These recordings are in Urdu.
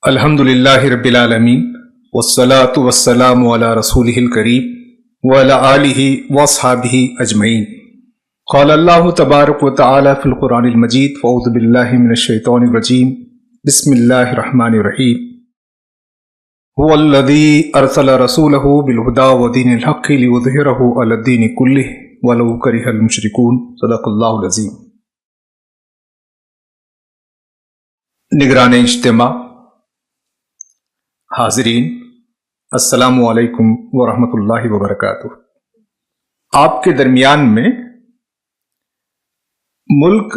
الحمدللہ رب العالمین والصلاة والسلام علی رسولہ الکریم وعلی آلہ واصحابہ اجمعین۔ قال اللہ تبارک وتعالی فی القرآن المجید فاعوذ باللہ من الشیطان الرجیم بسم اللہ الرحمن الرحیم۔ هو الذی ارسل رسولہ بالہدی ودین الحق لیظہرہ علی الدین کلہ ولو کرہ المشرکون۔ صدق اللہ العظیم۔ نگران اجتماع، حاضرین، السلام علیکم ورحمۃ اللہ وبرکاتہ۔ آپ کے درمیان میں ملک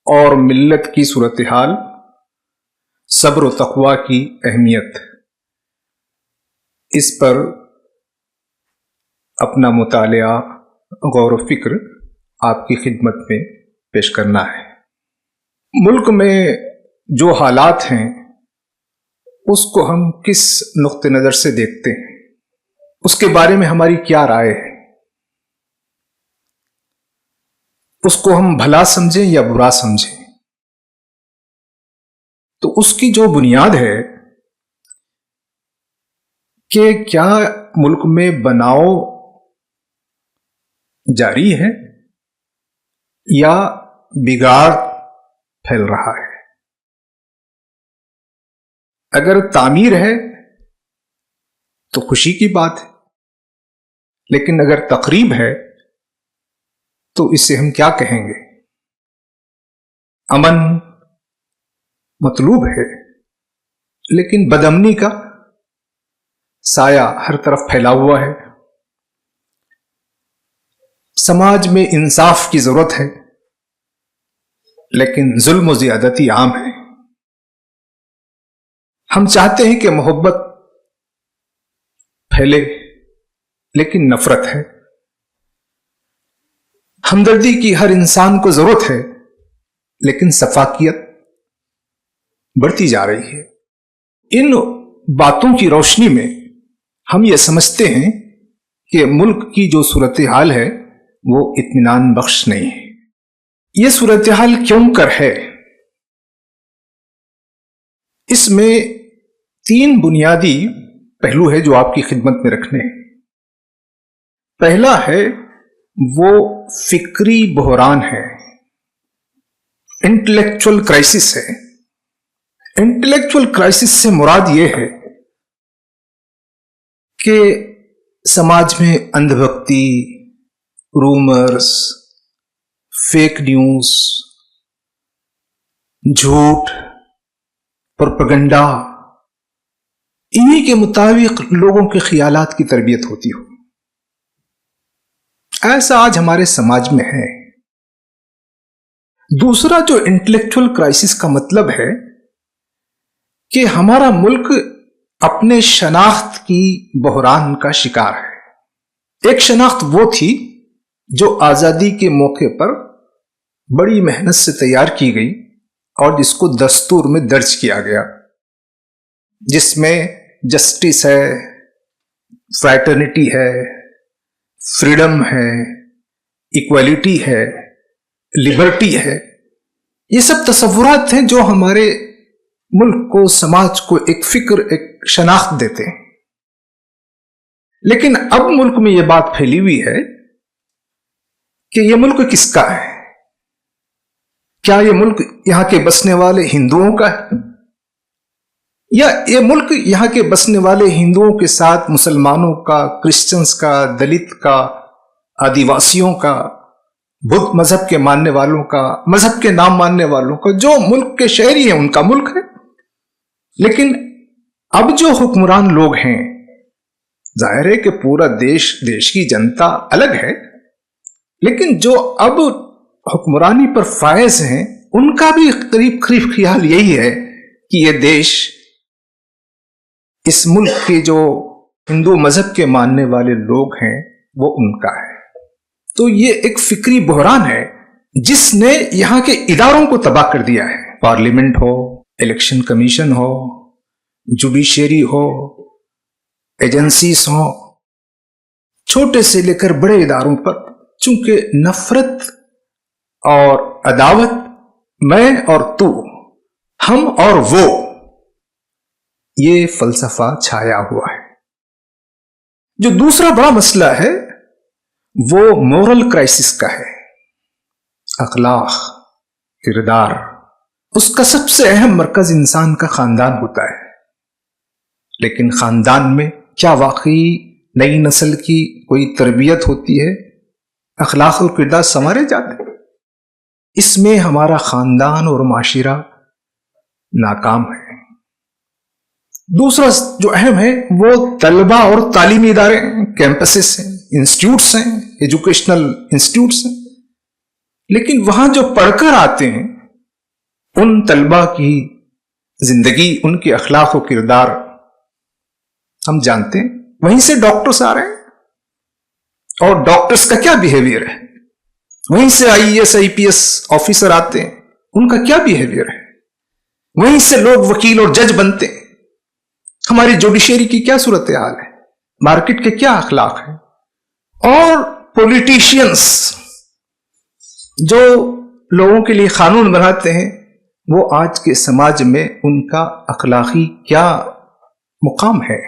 اور ملت کی صورتحال، صبر و تقوی کی اہمیت، اس پر اپنا مطالعہ، غور و فکر آپ کی خدمت میں پیش کرنا ہے۔ ملک میں جو حالات ہیں اس کو ہم کس نقطہ نظر سے دیکھتے ہیں، اس کے بارے میں ہماری کیا رائے ہے، اس کو ہم بھلا سمجھیں یا برا سمجھیں، تو اس کی جو بنیاد ہے کہ کیا ملک میں بناؤ جاری ہے یا بگاڑ پھیل رہا ہے۔ اگر تعمیر ہے تو خوشی کی بات ہے، لیکن اگر تخریب ہے تو اسے ہم کیا کہیں گے؟ امن مطلوب ہے، لیکن بدامنی کا سایہ ہر طرف پھیلا ہوا ہے۔ سماج میں انصاف کی ضرورت ہے، لیکن ظلم و زیادتی عام ہے۔ ہم چاہتے ہیں کہ محبت پھیلے، لیکن نفرت ہے۔ ہمدردی کی ہر انسان کو ضرورت ہے، لیکن سفاکیت بڑھتی جا رہی ہے۔ ان باتوں کی روشنی میں ہم یہ سمجھتے ہیں کہ ملک کی جو صورتحال ہے وہ اطمینان بخش نہیں ہے۔ یہ صورتحال کیوں کر ہے؟ اس میں تین بنیادی پہلو ہے جو آپ کی خدمت میں رکھنے ہیں۔ پہلا ہے وہ فکری بحران ہے، انٹلیکچول کرائسس ہے۔ انٹلیکچول کرائسس سے مراد یہ ہے کہ سماج میں اندھ بھکتی، رومرز، فیک نیوز، جھوٹ، پروپیگنڈا، انہی کے مطابق لوگوں کے خیالات کی تربیت ہوتی ہو۔ ایسا آج ہمارے سماج میں ہے۔ دوسرا جو انٹلیکچول کرائسس کا مطلب ہے کہ ہمارا ملک اپنے شناخت کی بحران کا شکار ہے۔ ایک شناخت وہ تھی جو آزادی کے موقع پر بڑی محنت سے تیار کی گئی اور جس کو دستور میں درج کیا گیا، جس میں جسٹس ہے، فریٹرنیٹی ہے، فریڈم ہے، ایکویلٹی ہے، لبرٹی ہے۔ یہ سب تصورات ہیں جو ہمارے ملک کو، سماج کو ایک فکر، ایک شناخت دیتے ہیں۔ لیکن اب ملک میں یہ بات پھیلی ہوئی ہے کہ یہ ملک کس کا ہے؟ کیا یہ ملک یہاں کے بسنے والے ہندوؤں کا ہے، یا یہ ملک یہاں کے بسنے والے ہندوؤں کے ساتھ مسلمانوں کا، کرسچنز کا، دلت کا، آدیواسیوں کا، بدھ مذہب کے ماننے والوں کا، مذہب کے نام ماننے والوں کا، جو ملک کے شہری ہیں ان کا ملک ہے؟ لیکن اب جو حکمران لوگ ہیں، ظاہر ہے کہ پورا دیش کی جنتا الگ ہے، لیکن جو اب حکمرانی پر فائز ہیں ان کا بھی قریب خیال یہی ہے کہ یہ دیش اس ملک کے جو ہندو مذہب کے ماننے والے لوگ ہیں وہ ان کا ہے۔ تو یہ ایک فکری بحران ہے جس نے یہاں کے اداروں کو تباہ کر دیا ہے۔ پارلیمنٹ ہو، الیکشن کمیشن ہو، جوڈیشری ہو، ایجنسیز ہو، چھوٹے سے لے کر بڑے اداروں پر چونکہ نفرت اور عداوت، میں اور تو، ہم اور وہ، یہ فلسفہ چھایا ہوا ہے۔ جو دوسرا بڑا مسئلہ ہے وہ مورل کرائسس کا ہے، اخلاق، کردار۔ اس کا سب سے اہم مرکز انسان کا خاندان ہوتا ہے، لیکن خاندان میں کیا واقعی نئی نسل کی کوئی تربیت ہوتی ہے؟ اخلاق اور کردار سنوارے جاتے ہیں؟ اس میں ہمارا خاندان اور معاشرہ ناکام ہے۔ دوسرا جو اہم ہے وہ طلبہ اور تعلیمی ادارے، کیمپسز ہیں، انسٹیٹیوٹس ہیں، ایجوکیشنل انسٹیٹیوٹس ہیں، لیکن وہاں جو پڑھ کر آتے ہیں ان طلبہ کی زندگی، ان کے اخلاق و کردار ہم جانتے ہیں۔ وہیں سے ڈاکٹرز آ رہے ہیں اور ڈاکٹرز کا کیا بیہیویئر ہے، وہیں سے IAS IPS آفیسر آتے ہیں، ان کا کیا بیہیویئر ہے، وہیں سے لوگ وکیل اور جج بنتے ہیں۔ ہماری جوڈیشری کی کیا صورتحال ہے، مارکیٹ کے کیا اخلاق ہیں، اور پولیٹیشینز جو لوگوں کے لیے قانون بناتے ہیں وہ آج کے سماج میں ان کا اخلاقی کیا مقام ہے۔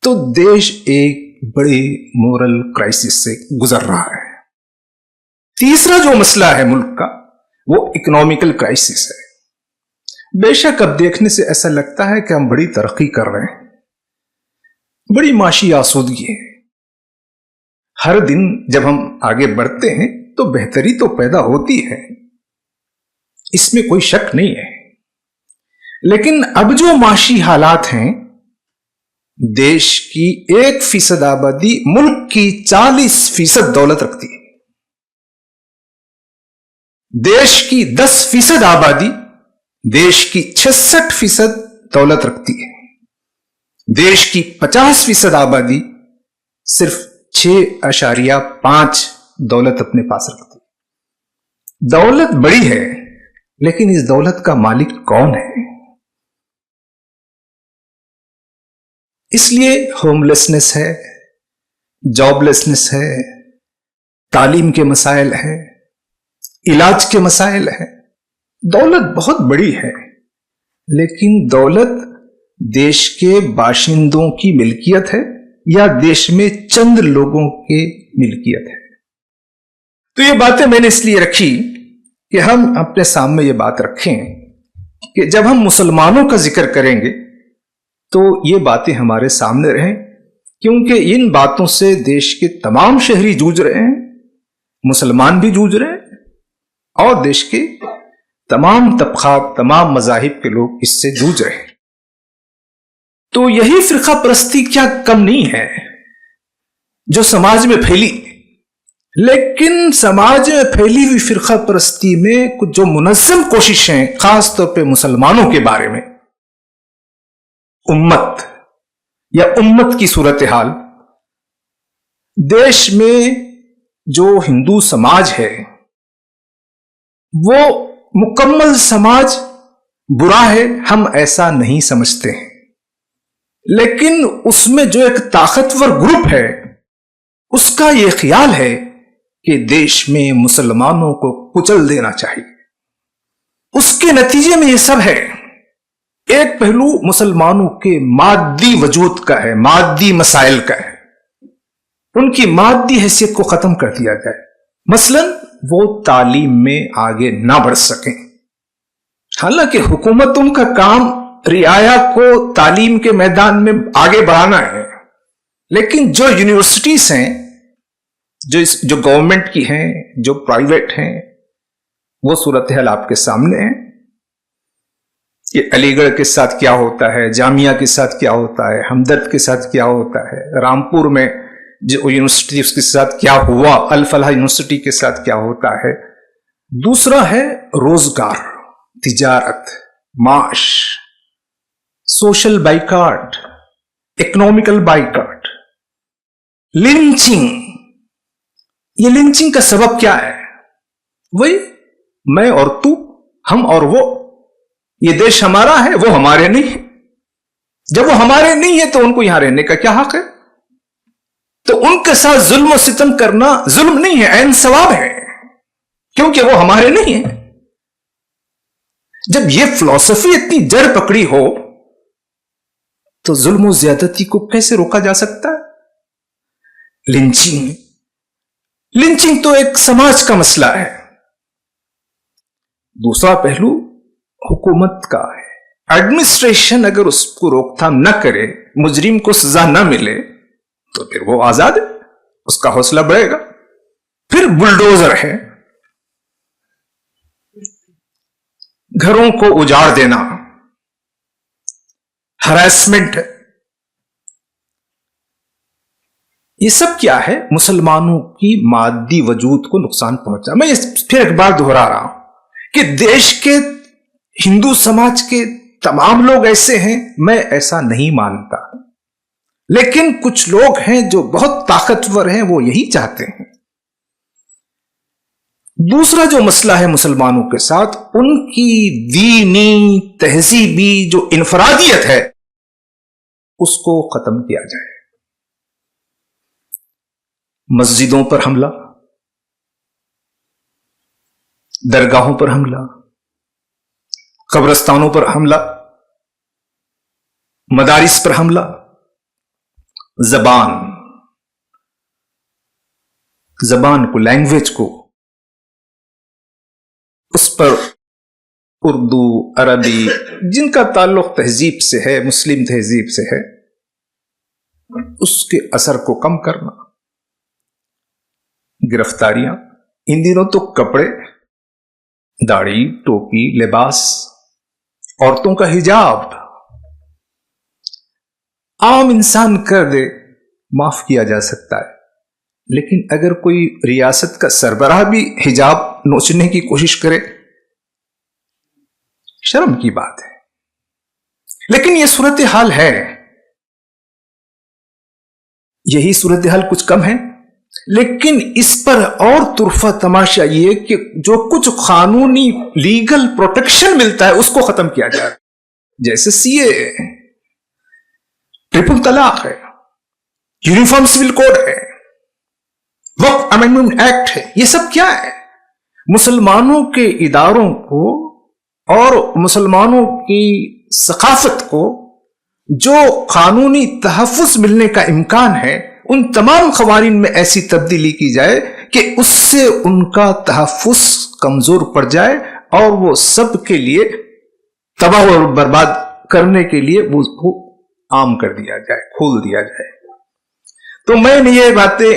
تو دیش ایک بڑے مورل کرائسس سے گزر رہا ہے۔ تیسرا جو مسئلہ ہے ملک کا وہ اکنامیکل کرائسس ہے۔ بے شک اب دیکھنے سے ایسا لگتا ہے کہ ہم بڑی ترقی کر رہے ہیں، بڑی معاشی آسودگی ہے، ہر دن جب ہم آگے بڑھتے ہیں تو بہتری تو پیدا ہوتی ہے، اس میں کوئی شک نہیں ہے۔ لیکن اب جو معاشی حالات ہیں، دیش کی 1% آبادی ملک کی 40% دولت رکھتی ہے، دیش کی 10% آبادی دیش کی 66% دولت رکھتی ہے، دیش کی 50% آبادی صرف 6.5 دولت اپنے پاس رکھتی ہے۔ دولت بڑی ہے لیکن اس دولت کا مالک کون ہے؟ اس لیے ہوم لیسنس ہے، جاب لیسنس ہے، تعلیم کے مسائل ہیں، علاج کے مسائل ہیں۔ دولت بہت بڑی ہے لیکن دولت دیش کے باشندوں کی ملکیت ہے یا دیش میں چند لوگوں کی ملکیت ہے؟ تو یہ باتیں میں نے اس لیے رکھی کہ ہم اپنے سامنے یہ بات رکھیں کہ جب ہم مسلمانوں کا ذکر کریں گے تو یہ باتیں ہمارے سامنے رہیں، کیونکہ ان باتوں سے دیش کے تمام شہری جوجھ رہے ہیں، مسلمان بھی جوجھ رہے ہیں اور دیش کے تمام طبقات، تمام مذاہب کے لوگ اس سے جوجھ رہے ہیں۔ تو یہی فرقہ پرستی کیا کم نہیں ہے جو سماج میں پھیلی، لیکن سماج میں پھیلی ہوئی فرقہ پرستی میں کچھ جو منظم کوششیں خاص طور پہ مسلمانوں کے بارے میں، امت یا امت کی صورتحال، دیش میں جو ہندو سماج ہے وہ مکمل سماج برا ہے، ہم ایسا نہیں سمجھتے ہیں، لیکن اس میں جو ایک طاقتور گروپ ہے اس کا یہ خیال ہے کہ دیش میں مسلمانوں کو کچل دینا چاہیے۔ اس کے نتیجے میں یہ سب ہے۔ ایک پہلو مسلمانوں کے مادی وجود کا ہے، مادی مسائل کا ہے، ان کی مادی حیثیت کو ختم کر دیا جائے، مثلا وہ تعلیم میں آگے نہ بڑھ سکیں۔ حالانکہ حکومت ان کا کام رعایا کو تعلیم کے میدان میں آگے بڑھانا ہے، لیکن جو یونیورسٹیز ہیں، جو گورنمنٹ کی ہیں، جو پرائیویٹ ہیں، وہ صورتحال آپ کے سامنے ہے کہ علی گڑھ کے ساتھ کیا ہوتا ہے، جامعہ کے ساتھ کیا ہوتا ہے، ہمدرد کے ساتھ کیا ہوتا ہے، رامپور میں جو یونیورسٹی اس کے ساتھ کیا ہوا، الفلاح یونیورسٹی کے ساتھ کیا ہوتا ہے۔ دوسرا ہے روزگار، تجارت، معاش، social boycott, economical boycott, lynching. یہ لنچنگ کا سبب کیا ہے؟ وہی میں اور تو، ہم اور وہ۔ یہ دیش ہمارا ہے، وہ ہمارے نہیں ہے۔ جب وہ ہمارے نہیں ہے تو ان کو یہاں رہنے کا کیا حق ہے؟ تو ان کے ساتھ ظلم و ستم کرنا ظلم نہیں ہے، عین ثواب ہے، کیونکہ وہ ہمارے نہیں ہیں۔ جب یہ فلسفی اتنی جڑ پکڑی ہو تو ظلم و زیادتی کو کیسے روکا جا سکتا ہے؟ لنچنگ تو ایک سماج کا مسئلہ ہے. دوسرا پہلو حکومت کا ہے. ایڈمنسٹریشن اگر اس کو روک تھام نہ کرے، مجرم کو سزا نہ ملے، تو پھر وہ آزاد ہے، اس کا حوصلہ بڑھے گا. پھر بلڈوزر ہے، گھروں کو اجاڑ دینا، ہراسمنٹ ہے. یہ سب کیا ہے؟ مسلمانوں کی مادی وجود کو نقصان پہنچا. میں پھر ایک بار دہرا رہا ہوں کہ دیش کے ہندو سماج کے تمام لوگ ایسے ہیں، میں ایسا نہیں مانتا، لیکن کچھ لوگ ہیں جو بہت طاقتور ہیں، وہ یہی چاہتے ہیں. دوسرا جو مسئلہ ہے مسلمانوں کے ساتھ، ان کی دینی تہذیبی جو انفرادیت ہے اس کو ختم کیا جائے. مسجدوں پر حملہ، درگاہوں پر حملہ، قبرستانوں پر حملہ، مدارس پر حملہ، زبان کو، لینگویج کو، اس پر اردو، عربی، جن کا تعلق تہذیب سے ہے، مسلم تہذیب سے ہے، اس کے اثر کو کم کرنا. گرفتاریاں، ان دنوں تو کپڑے، داڑھی، ٹوپی، لباس، عورتوں کا حجاب عام انسان کر دے، معاف کیا جا سکتا ہے. لیکن اگر کوئی ریاست کا سربراہ بھی حجاب نوچنے کی کوشش کرے، شرم کی بات ہے. لیکن یہ صورتحال ہے، یہی صورتحال کچھ کم ہے. لیکن اس پر اور طرفہ تماشا یہ کہ جو کچھ قانونی لیگل پروٹیکشن ملتا ہے اس کو ختم کیا جائے. جیسے سی اے، ٹرپل طلاق ہے، یونیفارم سول کوڈ ہے، وقف امینڈمنٹ ایکٹ ہے. یہ سب کیا ہے؟ مسلمانوں کے اداروں کو اور مسلمانوں کی ثقافت کو جو قانونی تحفظ ملنے کا امکان ہے، ان تمام قوانین میں ایسی تبدیلی کی جائے کہ اس سے ان کا تحفظ کمزور پڑ جائے اور وہ سب کے لیے تباہ اور برباد کرنے کے لیے وہ عام کر دیا جائے، کھول دیا جائے. تو میں نے یہ باتیں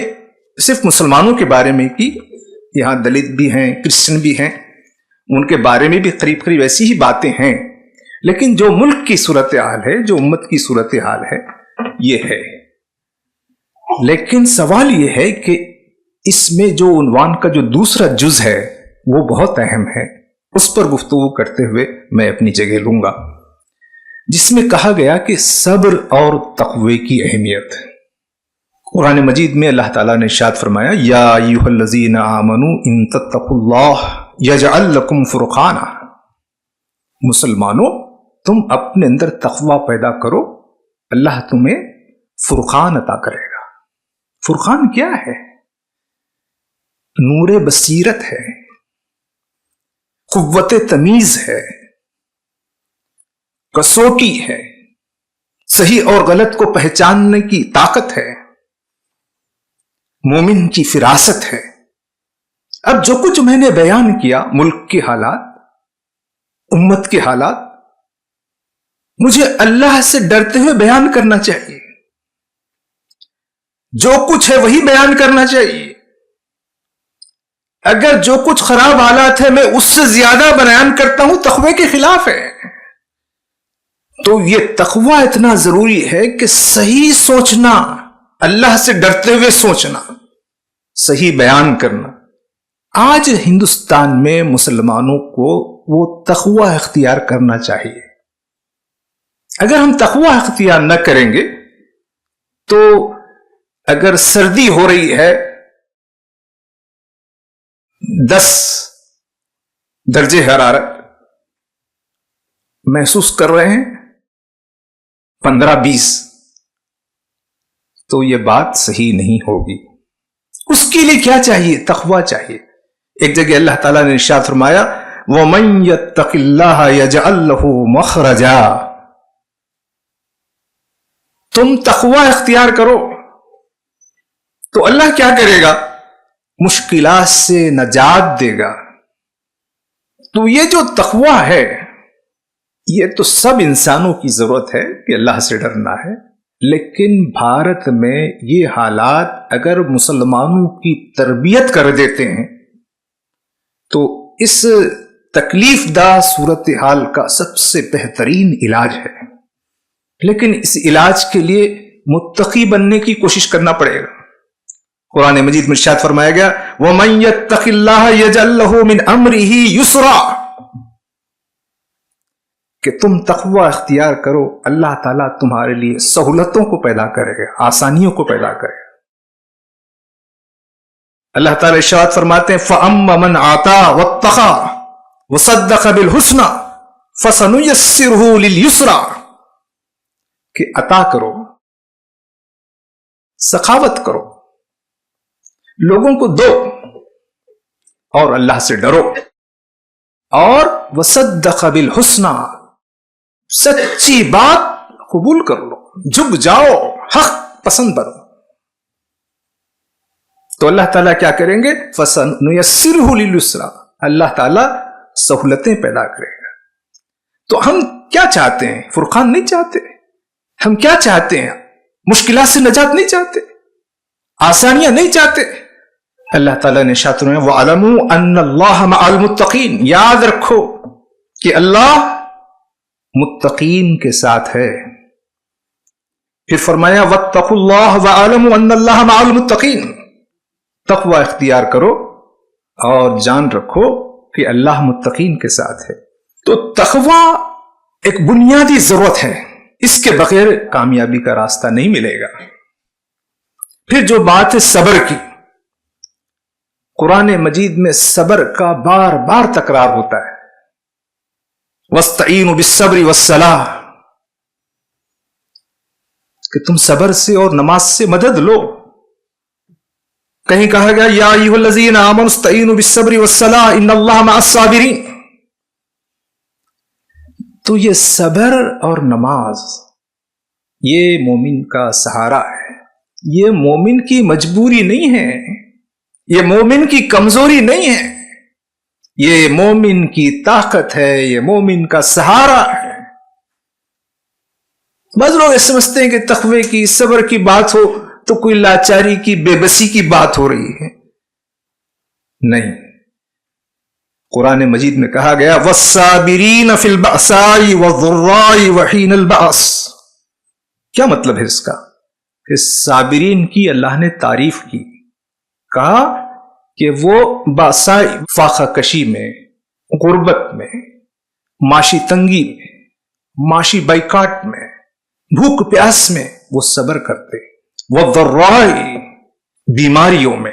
صرف مسلمانوں کے بارے میں کی. یہاں دلت بھی ہیں، کرسچن بھی ہیں، ان کے بارے میں بھی قریب قریب ایسی ہی باتیں ہیں. لیکن جو ملک کی صورتحال ہے، جو امت کی صورتحال ہے، یہ ہے. لیکن سوال یہ ہے کہ اس میں جو عنوان کا جو دوسرا جز ہے وہ بہت اہم ہے. اس پر گفتگو کرتے ہوئے میں اپنی جگہ لوں گا، جس میں کہا گیا کہ صبر اور تقوی کی اہمیت. قرآن مجید میں اللہ تعالیٰ نے ارشاد فرمایا، یا ایھا الذین آمنوا ان تتقوا اللہ یجعل لکم فرقانا. مسلمانوں، تم اپنے اندر تقوی پیدا کرو، اللہ تمہیں فرقان عطا کرے گا. فرقان کیا ہے؟ نور بصیرت ہے، قوت تمیز ہے، کسوٹی ہے، صحیح اور غلط کو پہچاننے کی طاقت ہے، مومن کی فراست ہے. اب جو کچھ میں نے بیان کیا، ملک کے حالات، امت کے حالات، مجھے اللہ سے ڈرتے ہوئے بیان کرنا چاہیے. جو کچھ ہے وہی بیان کرنا چاہیے. اگر جو کچھ خراب حالات ہے میں اس سے زیادہ بیان کرتا ہوں، تقوی کے خلاف ہے. تو یہ تقوی اتنا ضروری ہے کہ صحیح سوچنا، اللہ سے ڈرتے ہوئے سوچنا، صحیح بیان کرنا. آج ہندوستان میں مسلمانوں کو وہ تقوی اختیار کرنا چاہیے. اگر ہم تقوی اختیار نہ کریں گے تو اگر سردی ہو رہی ہے، 10 درجے حرارت محسوس کر رہے ہیں، 15-20، تو یہ بات صحیح نہیں ہوگی. اس کے لیے کیا چاہیے؟ تقوی چاہیے. ایک جگہ اللہ تعالیٰ نے ارشاد فرمایا، وَمَن يَتَّقِ اللَّهَ يَجْعَل لَّهُ مَخْرَجًا. تم تقوی اختیار کرو تو اللہ کیا کرے گا؟ مشکلات سے نجات دے گا۔ تو یہ جو تقوی ہے یہ تو سب انسانوں کی ضرورت ہے کہ اللہ سے ڈرنا ہے، لیکن بھارت میں یہ حالات اگر مسلمانوں کی تربیت کر دیتے ہیں تو اس تکلیف دہ صورتحال کا سب سے بہترین علاج ہے، لیکن اس علاج کے لیے متقی بننے کی کوشش کرنا پڑے گا۔ قرآن مجید میں ارشاد فرمایا گیا وَمَن يَتَّقِ اللَّهَ يَجْعَل لَّهُ مِنْ أَمْرِهِ يُسْرًا، کہ تم تقوی اختیار کرو، اللہ تعالیٰ تمہارے لیے سہولتوں کو پیدا کرے گا، آسانیوں کو پیدا کرے گا۔ اللہ تعالیٰ ارشاد فرماتے ہیں فَأَمَّا مَنْ عَطَا وَاتَّقَى وَصَدَّقَ بِالْحُسْنَى فَسَنُيَسِّرُهُ لِلْيُسْرَى، کہ عطا کرو، سخاوت کرو، لوگوں کو دو اور اللہ سے ڈرو، اور وَصَدَّقَ بِالْحُسْنَى، سچی بات قبول کر لو، جھک جاؤ، حق پسند بنو، تو اللہ تعالیٰ کیا کریں گے؟ فَسَنُيَسِّرُهُ لِلْيُسْرَى، اللہ تعالیٰ سہولتیں پیدا کرے گا۔ تو ہم کیا چاہتے ہیں؟ فرقان نہیں چاہتے، ہم کیا چاہتے ہیں؟ مشکلات سے نجات نہیں چاہتے، آسانیاں نہیں چاہتے۔ اللہ تعالیٰ نے ارشاد فرمایا وَاعْلَمُوا أَنَّ اللَّهَ مَعَ الْمُتَّقِينَ، یاد رکھو کہ اللہ متقین کے ساتھ ہے۔ پھر فرمایا وَاتَّقُوا اللَّهَ وَاعْلَمُوا أَنَّ اللَّهَ مَعَ الْمُتَّقِينَ، تقوی اختیار کرو اور جان رکھو کہ اللہ متقین کے ساتھ ہے۔ تو تقوی ایک بنیادی ضرورت ہے، اس کے بغیر کامیابی کا راستہ نہیں ملے گا۔ پھر جو بات ہے صبر کی، قرآن مجید میں صبر کا بار بار تکرار ہوتا ہے، وَاسْتَعِينُوا بِالصَّبْرِ وَالصَّلَاةِ، کہ تم صبر سے اور نماز سے مدد لو۔ کہیں کہا گیا یا ایھا الذین آمنوا استعینوا بالصبر والصلاۃ ان اللہ مع الصابرین، تو یہ صبر اور نماز یہ مومن کا سہارا ہے، یہ مومن کی مجبوری نہیں ہے، یہ مومن کی کمزوری نہیں ہے، یہ مومن کی طاقت ہے، یہ مومن کا سہارا ہے۔ بعض لوگ سمجھتے ہیں کہ تقوی کی، صبر کی بات ہو تو کوئی لاچاری کی، بے بسی کی بات ہو رہی ہے، نہیں۔ قرآن مجید میں کہا گیا وَالصَّابِرِينَ فِي الْبَأْسَاءِ وَالضَّرَّاءِ وَحِينَ الْبَأْسِ، کیا مطلب ہے اس کا؟ کہ صابرین کی اللہ نے تعریف کی، کہا کہ وہ باسائی فاقہ کشی میں، غربت میں، معاشی تنگی میں، معاشی بائیکاٹ میں، بھوک پیاس میں وہ صبر کرتے، وَالضَّرَّاءِ بیماریوں میں،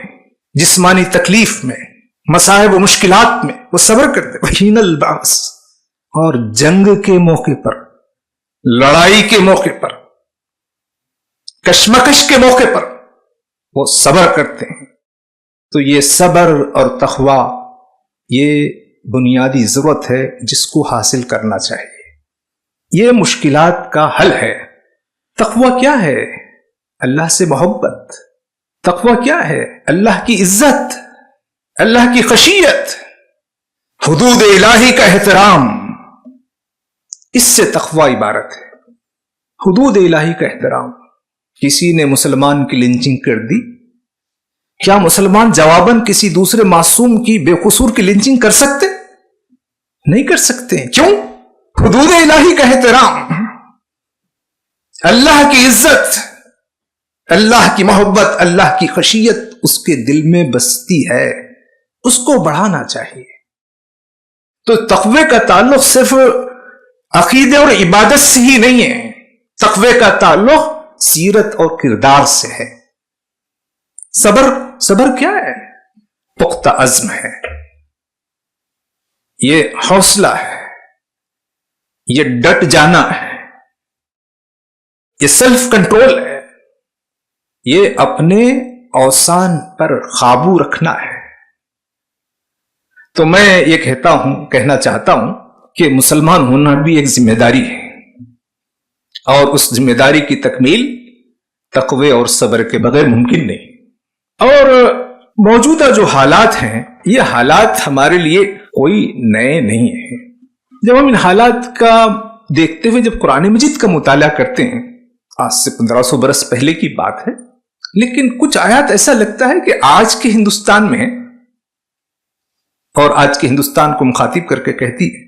جسمانی تکلیف میں، مصائب و مشکلات میں وہ صبر کرتے، وحین الباس، اور جنگ کے موقع پر، لڑائی کے موقع پر، کشمکش کے موقع پر وہ صبر کرتے ہیں۔ تو یہ صبر اور تقوی یہ بنیادی ضرورت ہے جس کو حاصل کرنا چاہیے، یہ مشکلات کا حل ہے۔ تقوی کیا ہے؟ اللہ سے محبت۔ تقوی کیا ہے؟ اللہ کی عزت، اللہ کی خشیت، حدود الہی کا احترام، اس سے تقوی عبارت ہے، حدود الہی کا احترام۔ کسی نے مسلمان کی لنچنگ کر دی، کیا مسلمان جواباً کسی دوسرے معصوم کی بے قصور کی لنچنگ کر سکتے؟ نہیں کر سکتے۔ کیوں؟ حدود الہی کا احترام، اللہ کی عزت، اللہ کی محبت، اللہ کی خشیت اس کے دل میں بستی ہے، اس کو بڑھانا چاہیے۔ تو تقوی کا تعلق صرف عقیدے اور عبادت سے ہی نہیں ہے، تقوی کا تعلق سیرت اور کردار سے ہے۔ صبر کیا ہے؟ پختہ عزم ہے، یہ حوصلہ ہے، یہ ڈٹ جانا ہے، یہ سیلف کنٹرول ہے، یہ اپنے اوسان پر قابو رکھنا ہے۔ تو میں یہ کہنا چاہتا ہوں کہ مسلمان ہونا بھی ایک ذمہ داری ہے، اور اس ذمہ داری کی تکمیل تقوی اور صبر کے بغیر ممکن نہیں۔ اور موجودہ جو حالات ہیں یہ حالات ہمارے لیے کوئی نئے نہیں ہیں۔ جب ہم ان حالات کا دیکھتے ہوئے جب قرآن مجید کا مطالعہ کرتے ہیں، آج سے 1500 برس پہلے کی بات ہے، لیکن کچھ آیات ایسا لگتا ہے کہ آج کے ہندوستان میں، اور آج کے ہندوستان کو مخاطب کر کے کہتی ہے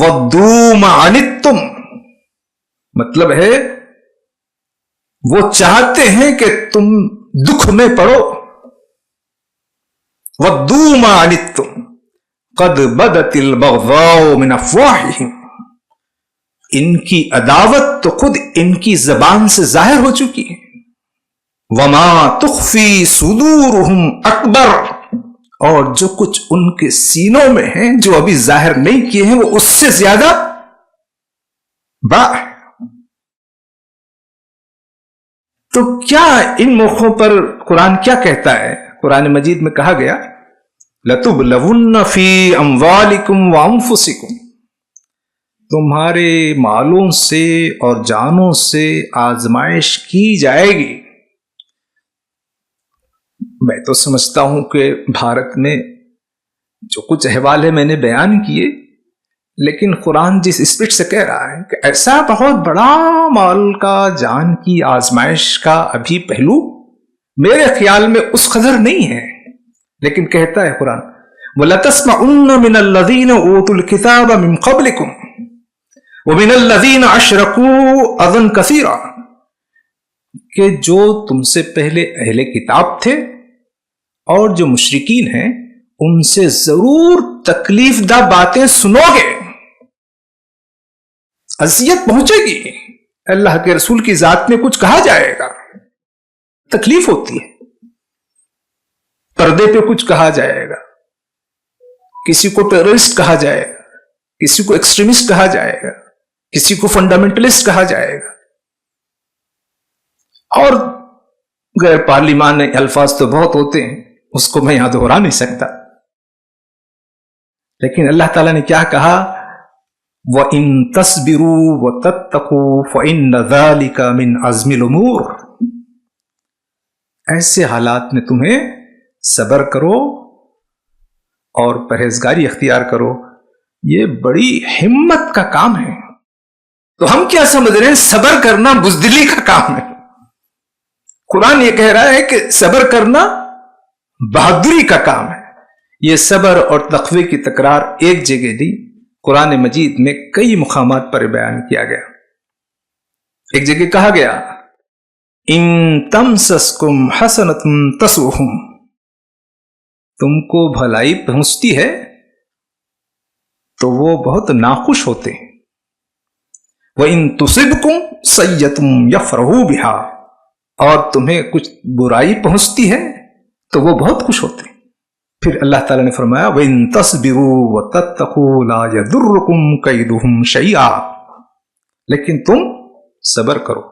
وَدُّوا مَا عَنِتُّمْ، مطلب ہے وہ چاہتے ہیں کہ تم دکھ میں پڑو۔ وَدُّوا مَا عَنِتُّمْ قَدْ بَدَتِ الْبَغْضَاءُ مِنْ أَفْوَاهِهِمْ، ان کی عداوت تو خود ان کی زبان سے ظاہر ہو چکی ہے۔ وَمَا تُخْفِي صُدُورُهُمْ أَكْبَرُ، اور جو کچھ ان کے سینوں میں ہیں جو ابھی ظاہر نہیں کیے ہیں وہ اس سے زیادہ بڑا ہے۔ تو کیا ان موقعوں پر قرآن کیا کہتا ہے؟ قرآن مجید میں کہا گیا لَتُبْلَوُنَّ فِي أَمْوَالِكُمْ وَأَنفُسِكُمْ، تمہارے مالوں سے اور جانوں سے آزمائش کی جائے گی۔ میں تو سمجھتا ہوں کہ بھارت میں جو کچھ احوال ہے میں نے بیان کیے، لیکن قرآن جس اسپرٹ سے کہہ رہا ہے کہ ایسا بہت بڑا مال کا، جان کی آزمائش کا ابھی پہلو میرے خیال میں اس قدر نہیں ہے، لیکن کہتا ہے قرآن وَلَتَسْمَعُنَّ مِنَ الَّذِينَ أُوتُوا الْكِتَابَ مِنْ قَبْلِكُمْ وَمِنَ الَّذِينَ أَشْرَكُوا أَذًى كَثِيرًا، کہ جو تم سے پہلے اہل کتاب تھے اور جو مشرکین ہیں ان سے ضرور تکلیف دہ باتیں سنو گے، اذیت پہنچے گی، اللہ کے رسول کی ذات میں کچھ کہا جائے گا، تکلیف ہوتی ہے، پردے پہ کچھ کہا جائے گا، کسی کو ٹیررسٹ کہا جائے گا، کسی کو ایکسٹریمسٹ کہا جائے گا، کسی کو فنڈامنٹلسٹ کہا جائے گا، اور غیر پارلیمانی الفاظ تو بہت ہوتے ہیں، اس کو میں یہاں دہرا نہیں سکتا، لیکن اللہ تعالیٰ نے کیا کہا وَإِن تَصْبِرُوا وَتَتَّقُوا فَإِنَّ ذَلِكَ مِنْ عَزْمِ الْأُمُورِ، ایسے حالات میں تمہیں صبر کرو اور پرہیزگاری اختیار کرو، یہ بڑی ہمت کا کام ہے۔ تو ہم کیا سمجھ رہے ہیں صبر کرنا بزدلی کا کام ہے؟ قرآن یہ کہہ رہا ہے کہ صبر کرنا بہادری کا کام ہے۔ یہ صبر اور تقوی کی تکرار ایک جگہ دی، قرآن مجید میں کئی مقامات پر بیان کیا گیا۔ ایک جگہ کہا گیا ان تمسسکم حسنۃ تسؤہم، تم کو بھلائی پہنچتی ہے تو وہ بہت ناخوش ہوتے ہیں، وَإِن تُصِبْكُمْ سَيِّئَةٌ يَفْرَحُوا بِهَا، اور تمہیں کچھ برائی پہنچتی ہے تو وہ بہت خوش ہوتے ہیں۔ پھر اللہ تعالیٰ نے فرمایا وَإِن تَصْبِرُوا وَتَتَّقُوا لَا يَضُرُّكُمْ كَيْدُهُمْ شَيْئًا، لیکن تم صبر کرو،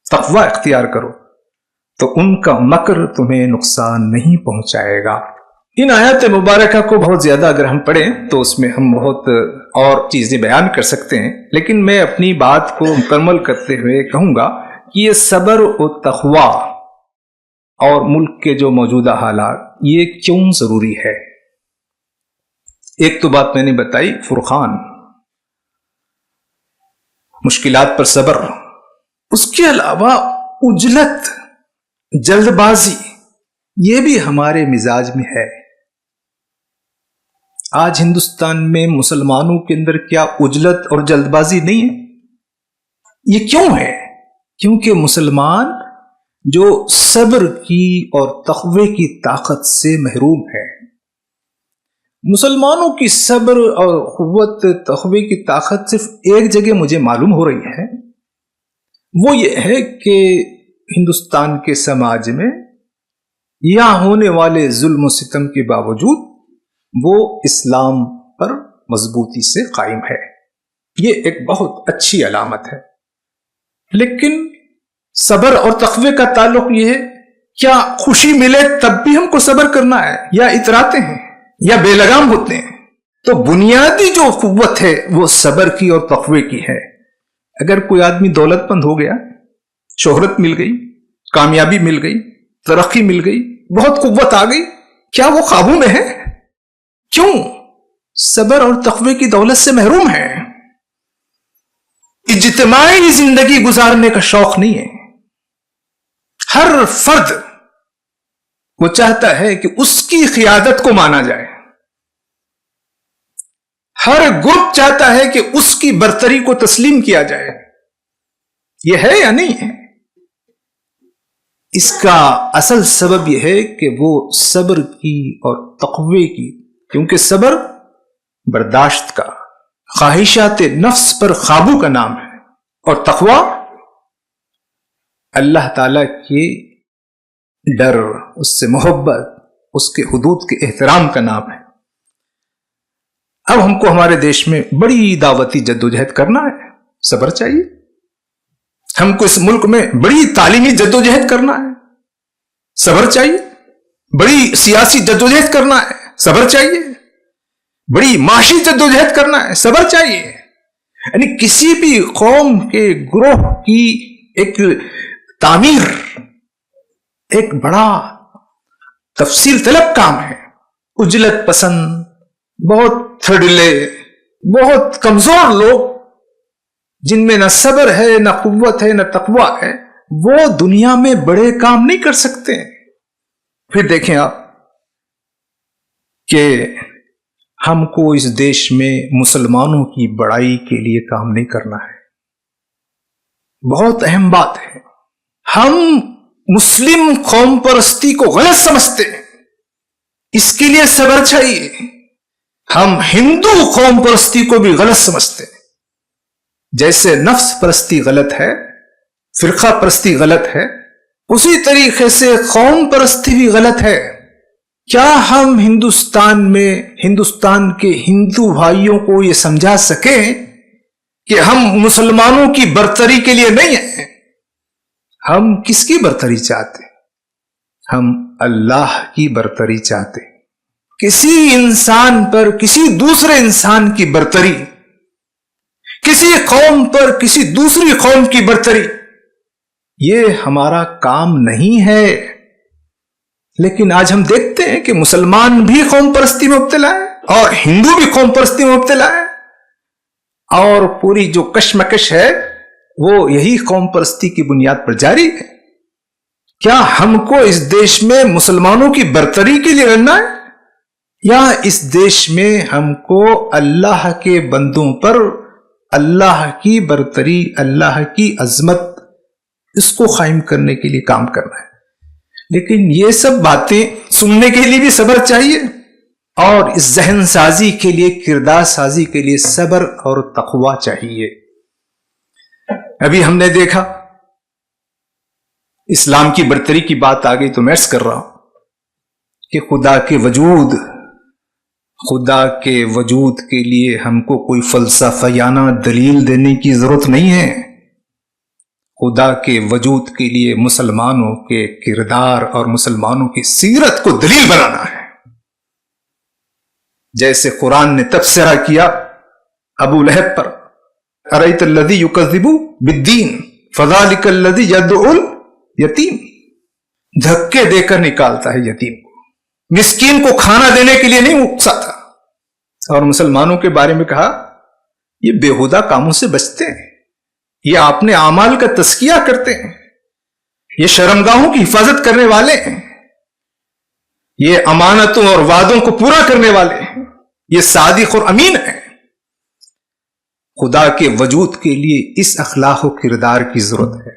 تقوی اختیار کرو تو ان کا مکر تمہیں نقصان نہیں پہنچائے گا۔ ان آیات مبارکہ کو بہت زیادہ اگر ہم پڑھیں تو اس میں ہم بہت اور چیزیں بیان کر سکتے ہیں، لیکن میں اپنی بات کو مکمل کرتے ہوئے کہوں گا کہ یہ صبر و تقوی اور ملک کے جو موجودہ حالات یہ کیوں ضروری ہے۔ ایک تو بات میں نے بتائی فرقان، مشکلات پر صبر، اس کے علاوہ عجلت، جلد بازی، یہ بھی ہمارے مزاج میں ہے۔ آج ہندوستان میں مسلمانوں کے اندر کیا عجلت اور جلد بازی نہیں ہے؟ یہ کیوں ہے؟ کیونکہ مسلمان جو صبر کی اور تقوی کی طاقت سے محروم ہے۔ مسلمانوں کی صبر اور قوت تقوی کی طاقت صرف ایک جگہ مجھے معلوم ہو رہی ہے، وہ یہ ہے کہ ہندوستان کے سماج میں یہاں ہونے والے ظلم و ستم کے باوجود وہ اسلام پر مضبوطی سے قائم ہے۔ یہ ایک بہت اچھی علامت ہے، لیکن صبر اور تقوی کا تعلق یہ ہے کیا خوشی ملے تب بھی ہم کو صبر کرنا ہے، یا اتراتے ہیں یا بے لگام ہوتے ہیں؟ تو بنیادی جو قوت ہے وہ صبر کی اور تقوی کی ہے۔ اگر کوئی آدمی دولت مند ہو گیا، شہرت مل گئی، کامیابی مل گئی، ترقی مل گئی، بہت قوت آ گئی، کیا وہ قابو میں ہے؟ کیوں؟ صبر اور تقوی کی دولت سے محروم ہے، اجتماعی زندگی گزارنے کا شوق نہیں ہے۔ ہر فرد وہ چاہتا ہے کہ اس کی قیادت کو مانا جائے، ہر گروپ چاہتا ہے کہ اس کی برتری کو تسلیم کیا جائے۔ یہ ہے یا نہیں ہے؟ اس کا اصل سبب یہ ہے کہ وہ صبر کی اور تقوی کی، کیونکہ صبر برداشت کا، خواہشات نفس پر قابو کا نام ہے، اور تقوی اللہ تعالی کے ڈر، اس سے محبت، اس کے حدود کے احترام کا نام ہے۔ اب ہم کو ہمارے دیش میں بڑی دعوتی جدوجہد کرنا ہے، صبر چاہیے۔ ہم کو اس ملک میں بڑی تعلیمی جدوجہد کرنا ہے، صبر چاہیے۔ بڑی سیاسی جدوجہد کرنا ہے، صبر چاہیے۔ بڑی معاشی جدوجہد کرنا ہے، صبر چاہیے۔ یعنی کسی بھی قوم کے گروہ کی ایک تعمیر ایک بڑا تفصیل طلب کام ہے۔ عجلت پسند، بہت تھڑلے، بہت کمزور لوگ جن میں نہ صبر ہے، نہ قوت ہے، نہ تقوی ہے، وہ دنیا میں بڑے کام نہیں کر سکتے۔ پھر دیکھیں آپ کہ ہم کو اس دیش میں مسلمانوں کی بڑائی کے لیے کام نہیں کرنا ہے۔ بہت اہم بات ہے، ہم مسلم قوم پرستی کو غلط سمجھتے ہیں، اس کے لیے صبر چاہیے۔ ہم ہندو قوم پرستی کو بھی غلط سمجھتے ہیں، جیسے نفس پرستی غلط ہے، فرقہ پرستی غلط ہے، اسی طریقے سے قوم پرستی بھی غلط ہے۔ کیا ہم ہندوستان میں ہندوستان کے ہندو بھائیوں کو یہ سمجھا سکیں کہ ہم مسلمانوں کی برتری کے لیے نہیں ہیں؟ ہم کس کی برتری چاہتے ہیں؟ ہم اللہ کی برتری چاہتے ہیں۔ کسی انسان پر کسی دوسرے انسان کی برتری، کسی قوم پر کسی دوسری قوم کی برتری، یہ ہمارا کام نہیں ہے۔ لیکن آج ہم دیکھتے ہیں کہ مسلمان بھی قوم پرستی میں مبتلا ہے، اور ہندو بھی قوم پرستی میں مبتلا ہے، اور پوری جو کشمکش ہے وہ یہی قوم پرستی کی بنیاد پر جاری ہے۔ کیا ہم کو اس دیش میں مسلمانوں کی برتری کے لیے لڑنا ہے، یا اس دیش میں ہم کو اللہ کے بندوں پر اللہ کی برتری، اللہ کی عظمت، اس کو قائم کرنے کے لیے کام کرنا ہے؟ لیکن یہ سب باتیں سننے کے لیے بھی صبر چاہیے، اور اس ذہن سازی کے لیے، کردار سازی کے لیے صبر اور تقوی چاہیے۔ ابھی ہم نے دیکھا اسلام کی برتری کی بات آ گئی تو میں عرض کر رہا ہوں کہ خدا کے وجود کے لیے ہم کو کوئی فلسفیانہ دلیل دینے کی ضرورت نہیں ہے۔ خدا کے وجود کے لیے مسلمانوں کے کردار اور مسلمانوں کی سیرت کو دلیل بنانا ہے۔ جیسے قرآن نے تبصرہ کیا ابو لہب پر، ارأیت الذی یکذب بالدین فذلک الذی یدعو الیتیم، دھکے دے کر نکالتا ہے یتیم کو، مسکین کو کھانا دینے کے لیے نہیں اکساتا۔ اور مسلمانوں کے بارے میں کہا یہ بےہودہ کاموں سے بچتے ہیں، یہ اپنے اعمال کا تزکیہ کرتے ہیں، یہ شرمگاہوں کی حفاظت کرنے والے ہیں، یہ امانتوں اور وعدوں کو پورا کرنے والے ہیں، یہ صادق اور امین ہیں۔ خدا کے وجود کے لیے اس اخلاق و کردار کی ضرورت ہے۔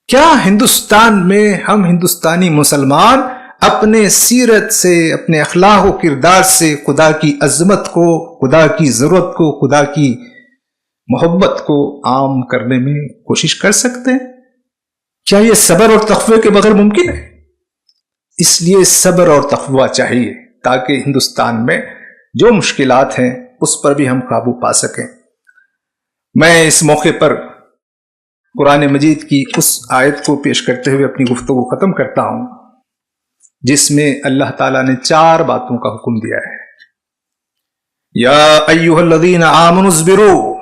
کیا ہندوستان میں ہم ہندوستانی مسلمان اپنے سیرت سے، اپنے اخلاق و کردار سے خدا کی عظمت کو، خدا کی ضرورت کو، خدا کی محبت کو عام کرنے میں کوشش کر سکتے ہیں؟ کیا یہ صبر اور تقوی کے بغیر ممکن ہے؟ اس لیے صبر اور تقوی چاہیے تاکہ ہندوستان میں جو مشکلات ہیں اس پر بھی ہم قابو پا سکیں۔ میں اس موقع پر قرآن مجید کی اس آیت کو پیش کرتے ہوئے اپنی گفتگو ختم کرتا ہوں جس میں اللہ تعالیٰ نے 4 باتوں کا حکم دیا ہے۔ یا ایھا الذین آمنوا اصبروا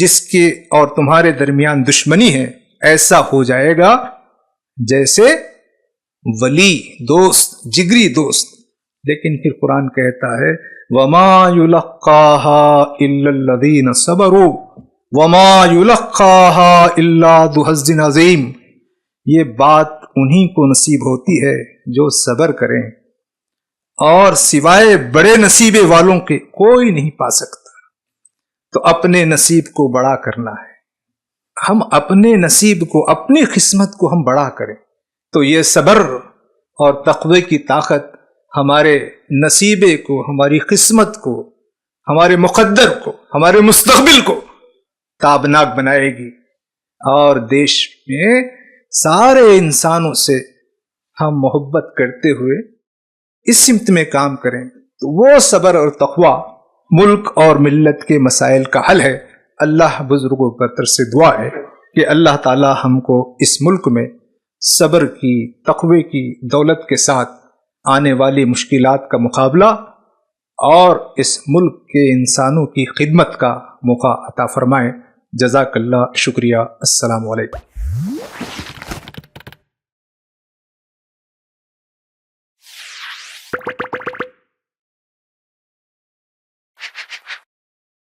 جس کے اور تمہارے درمیان دشمنی ہے ایسا ہو جائے گا جیسے ولی، دوست، جگری دوست۔ لیکن پھر قرآن کہتا ہے وَمَا يُلَقَّاهَا إِلَّا الَّذِينَ صَبَرُوا وَمَا يُلَقَّاهَا إِلَّا ذُو حَظٍّ عَظِيمٍ۔ یہ بات انہی کو نصیب ہوتی ہے جو صبر کریں، اور سوائے بڑے نصیبے والوں کے کوئی نہیں پا سکتا۔ تو اپنے نصیب کو بڑا کرنا ہے، ہم اپنے نصیب کو، اپنی قسمت کو ہم بڑا کریں، تو یہ صبر اور تقوی کی طاقت ہمارے نصیبے کو، ہماری قسمت کو، ہمارے مقدر کو، ہمارے مستقبل کو تابناک بنائے گی، اور دیش میں سارے انسانوں سے ہم محبت کرتے ہوئے اس سمت میں کام کریں تو وہ صبر اور تقوی ملک اور ملت کے مسائل کا حل ہے۔ اللہ بزرگوں برتر سے دعا ہے کہ اللہ تعالی ہم کو اس ملک میں صبر کی، تقوی کی دولت کے ساتھ آنے والی مشکلات کا مقابلہ اور اس ملک کے انسانوں کی خدمت کا موقع عطا فرمائے۔ جزاک اللہ، شکریہ، السلام علیکم۔